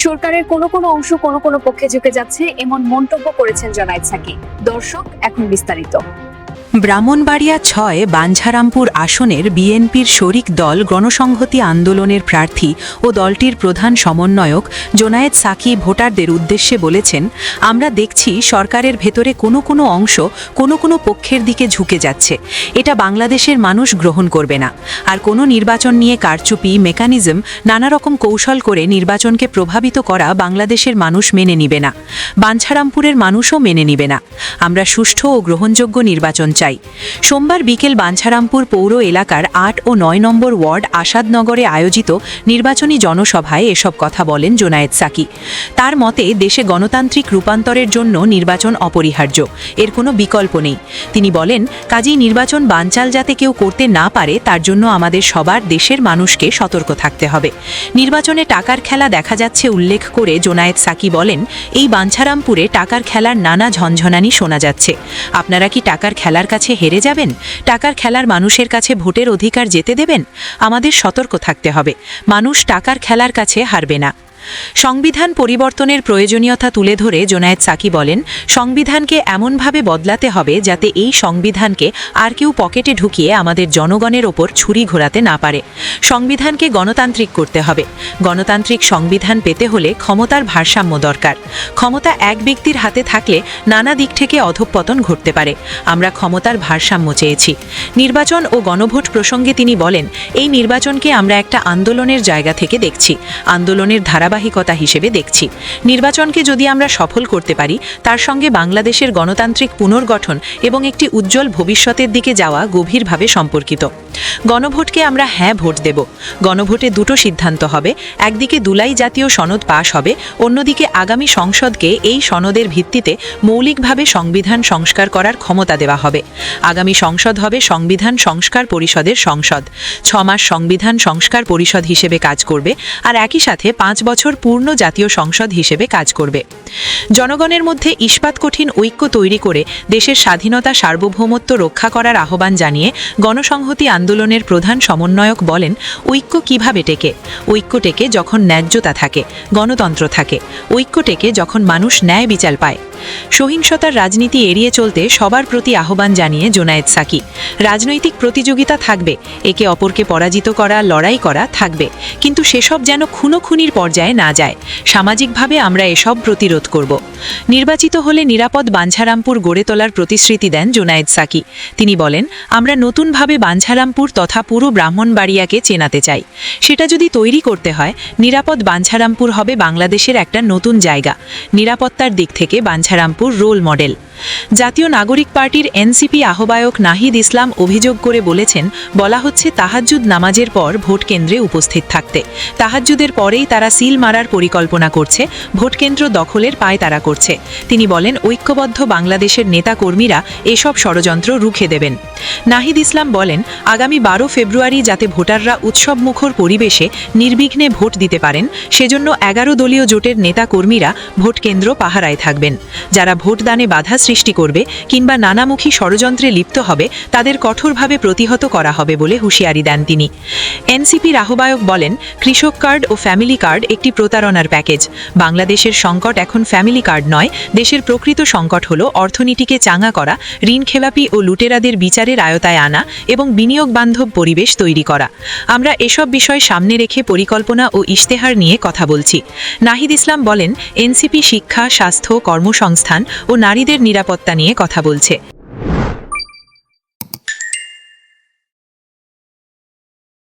সরকারের কোনো কোনো অংশ কোনো কোনো পক্ষে ঝুঁকে যাচ্ছে এমন মন্তব্য করেছেন জুনায়েদ সাকি। দর্শক, এখন বিস্তারিত। ব্রাহ্মণবাড়িয়া ৬ বাঞ্ছারামপুর আসনের বিএনপির শরিক দল গণসংহতি আন্দোলনের প্রার্থী ও দলটির প্রধান সমন্বয়ক জুনায়েদ সাকি ভোটারদের উদ্দেশ্যে বলেছেন, আমরা দেখছি সরকারের ভেতরে কোনো কোনো অংশ কোনো কোনো পক্ষের দিকে ঝুঁকে যাচ্ছে। এটা বাংলাদেশের মানুষ গ্রহণ করবে না। আর কোনো নির্বাচন নিয়ে কারচুপি, মেকানিজম, নানা রকম কৌশল করে নির্বাচনকে প্রভাবিত করা বাংলাদেশের মানুষ মেনে নিবে না। বাঞ্ছারামপুরের মানুষও মেনে নিবে না। আমরা সুষ্ঠু ও গ্রহণযোগ্য নির্বাচন চাই। সোমবার বিকেল বাঞ্ছারামপুর পৌর এলাকার ৮ ও ৯ নম্বর ওয়ার্ড আসাদনগরে আয়োজিত নির্বাচনী জনসভায় এসব কথা বলেন জুনায়েদ সাকি। তার মতে দেশে গণতান্ত্রিক রূপান্তরের জন্য নির্বাচন অপরিহার্য, এর কোনো বিকল্প নেই। তিনি বলেন, কাজেই নির্বাচন বানচাল যাতে কেউ করতে না পারে তার জন্য আমাদের সবার দেশের মানুষকে সতর্ক থাকতে হবে। নির্বাচনে টাকার খেলা দেখা যাচ্ছে উল্লেখ করে জুনায়েদ সাকি বলেন, এই বাঞ্ছারামপুরে টাকার খেলার নানা ঝনঝনানি শোনা যাচ্ছে। আপনারা কি টাকার খেলার কাছে হেরে যাবেন? টাকার খেলার মানুষের কাছে ভোটের অধিকার যেতে দেবেন? আমাদের সতর্ক থাকতে হবে। মানুষ টাকার খেলার কাছে হারবে না। সংবিধান পরিবর্তনের প্রয়োজনীয়তা তুলে ধরে জুনায়েদ সাকি বলেন, সংবিধানকে এমনভাবে বদলাতে হবে যাতে এই সংবিধানকে আর কেউ পকেটে ঢুকিয়ে আমাদের জনগণের ওপর ছুরি ঘোরাতে না পারে। সংবিধানকে গণতান্ত্রিক করতে হবে। গণতান্ত্রিক সংবিধান পেতে হলে ক্ষমতার ভারসাম্য দরকার। ক্ষমতা এক ব্যক্তির হাতে থাকলে নানা দিক থেকে অধঃপতন ঘটতে পারে। আমরা ক্ষমতার ভারসাম্য চেয়েছি। নির্বাচন ও গণভোট প্রসঙ্গে তিনি বলেন, এই নির্বাচনকে আমরা একটা আন্দোলনের জায়গা থেকে দেখছি, আন্দোলনের ধারাবাহিকতা হিসেবে দেখছি। নির্বাচনকে যদি আমরা সফল করতে পারি, তার সঙ্গে বাংলাদেশের গণতান্ত্রিক পুনর্গঠন এবং একটি উজ্জ্বল ভবিষ্যতের দিকে যাওয়া গভীরভাবে সম্পর্কিত। গণভোটকে আমরা হ্যাঁ ভোট দেব। গণভোটে দুটো সিদ্ধান্ত হবে, একদিকে দুলাই জাতীয় সনদ পাশ হবে, অন্যদিকে আগামী সংসদকে এই সনদের ভিত্তিতে মৌলিকভাবে সংবিধান সংস্কার করার ক্ষমতা দেওয়া হবে। আগামী সংসদ হবে সংবিধান সংস্কার পরিষদের সংসদ। 6 মাস সংবিধান সংস্কার পরিষদ হিসেবে কাজ করবে, আর একই সাথে 5 বছর পূর্ণ জাতীয় সংসদ হিসেবে কাজ করবে। জনগণের মধ্যে ইস্পাত কঠিন ঐক্য তৈরি করে দেশের স্বাধীনতা সার্বভৌমত্ব রক্ষা করার আহ্বান জানিয়ে গণসংহতি আন্দোলনের প্রধান সমন্বয়ক বলেন, ঐক্য কিভাবে টেকে? ঐক্য টেকে যখন ন্যায্যতা থাকে, গণতন্ত্র থাকে। ঐক্য টেকে যখন মানুষ ন্যায় বিচার পায়। সহিংসতার রাজনীতি এড়িয়ে চলতে সবার প্রতি আহ্বান জানিয়ে জুনায়েদ সাকি, রাজনৈতিক প্রতিযোগিতা থাকবে, একে অপরকে পরাজিত করা, লড়াই করা থাকবে, কিন্তু সেসব যেন খুনোখুনির পর্যায়ে না যায়। সামাজিকভাবে আমরা এসব প্রতিরোধ করব। নির্বাচিত হলে নিরাপদ বাঞ্ছারামপুর গড়ে তোলার প্রতিশ্রুতি দেন জুনায়েদ সাকি। তিনি বলেন, আমরা নতুনভাবে বাঞ্ছারামপুর তথা পুরো ব্রাহ্মণবাড়িয়াকে চেনাতে চাই। সেটা যদি তৈরি করতে হয়, নিরাপদ বাঞ্ছারামপুর হবে বাংলাদেশের একটা নতুন জায়গা। নিরাপত্তার দিক থেকে বাঞ্ছারামপুর রোল মডেল। জাতীয় নাগরিক পার্টির এনসিপি আহ্বায়ক নাহিদ ইসলাম অভিযোগ করে বলেছেন, বলা হচ্ছে তাহাজ্জুদ নামাজের পর ভোট কেন্দ্রে উপস্থিত থাকতে। তাহাজ্জুদের পরেই তারা সিল মারার পরিকল্পনা করছে, ভোটকেন্দ্র দখলের পায়তারা করছে। তিনি বলেন, ঐক্যবদ্ধ বাংলাদেশের নেতাকর্মীরা এসব ষড়যন্ত্র রুখে দেবেন। নাহিদ ইসলাম বলেন, আগামী 12 ফেব্রুয়ারি যাতে ভোটাররা উৎসবমুখর পরিবেশে নির্বিঘ্নে ভোট দিতে পারেন, সেজন্য 11 দলীয় জোটের নেতাকর্মীরা ভোটকেন্দ্র পাহারায় থাকবেন। যারা ভোটদানে বাধা সৃষ্টি করবে কিংবা নানামুখী ষড়যন্ত্রে লিপ্ত হবে, তাদের কঠোরভাবে প্রতিহত করা হবে বলে হুঁশিয়ারি দেন তিনি। এনসিপির আহ্বায়ক বলেন, কৃষক কার্ড ও ফ্যামিলি কার্ড একটি প্রতারণার প্যাকেজ। বাংলাদেশের সংকট এখন ফ্যামিলি কার্ড নয়, দেশের প্রকৃত সংকট হল অর্থনীতিকে চাঙা করা, ঋণখেলাপি ও লুটেরাদের বিচারের আয়তায় আনা এবং বিনিয়োগ বান্ধব পরিবেশ তৈরি করা। আমরা এসব বিষয় সামনে রেখে পরিকল্পনা ও ইশতেহার নিয়ে কথা বলছি। নাহিদ ইসলাম বলেন, এনসিপি শিক্ষা, স্বাস্থ্য, কর্মসংস্থান ও নারীদের নিরাপত্তা নিয়ে কথা বলছে।